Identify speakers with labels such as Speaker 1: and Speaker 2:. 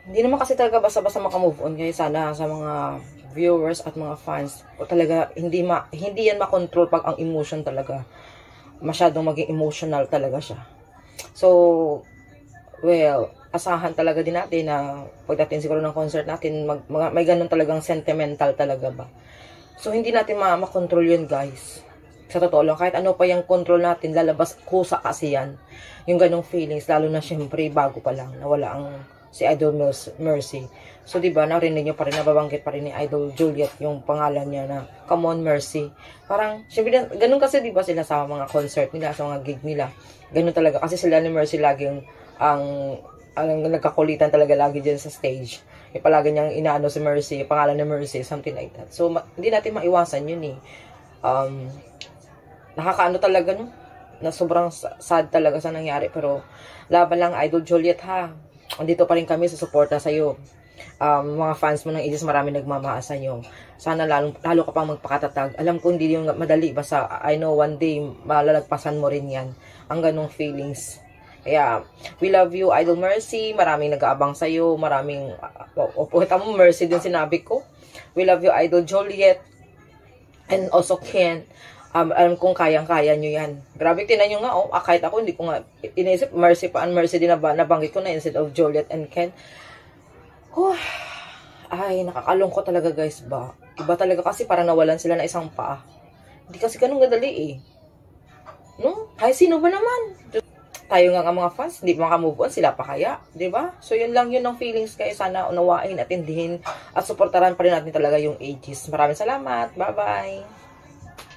Speaker 1: Hindi naman kasi talaga basta-basta makamove on. Kaya sana sa mga viewers at mga fans, o talaga hindi yan makontrol pag ang emotion talaga. Masyadong maging emotional talaga siya. So, well, asahan talaga din natin na pagdating siguro ng concert natin, may ganun talagang sentimental talaga ba. So, hindi natin makontrol yun, guys. Sa totoo lang, kahit ano pa yung control natin, lalabas kusa kasi yan. Yung ganung feelings, lalo na syempre, bago pa lang, nawala ang si Idol Mercy. So, diba, narinig nyo pa rin, nababanggit pa rin ni Idol Juliet yung pangalan niya na, come on, Mercy. Parang, syempre, ganun kasi, diba, sila sa mga concert nila, sa mga gig nila. Ganun talaga, kasi sila ni Mercy laging, ang nagkakulitan talaga lagi dyan sa stage. Yung palagi niyang inaano si Mercy, yung pangalan ni Mercy, something like that. So, hindi natin maiwasan yun eh. Nakakaano talaga, no? Na sobrang sad talaga sa nangyari. Pero, laban lang, Idol Juliet, ha? Andito pa rin kami sa suporta sa'yo. Mga fans mo ng Aegis, marami nagmamahal sa'yo. Sana lalo ka pang magpakatatag. Alam ko hindi yung madali. Basta, I know one day, malalagpasan mo rin yan. Ang ganong feelings. Kaya, we love you, Idol Mercy. Maraming nag-aabang sa'yo. Maraming, kita mo, Mercy din sinabi ko. We love you, Idol Juliet. And also Ken. Alam kong kayang-kaya nyo yan. Grabe, tinan nyo nga, oh. Kahit ako, hindi ko nga iniisip. Mercy pa, and Mercy din na nabanggit ko na instead of Juliet and Ken. Ay, nakakalungkot talaga, guys, ba? Iba talaga kasi parang nawalan sila na isang paa. Hindi kasi ganun gadali, eh. No? Ay, sino ba naman? Tayo nga mga fans, hindi makamove on, sila pa kaya, di ba? So, yun lang yun ang feelings, kaya sana unawain at intindihin at suportaran pa rin natin talaga yung Aegis. Maraming salamat. Bye-bye.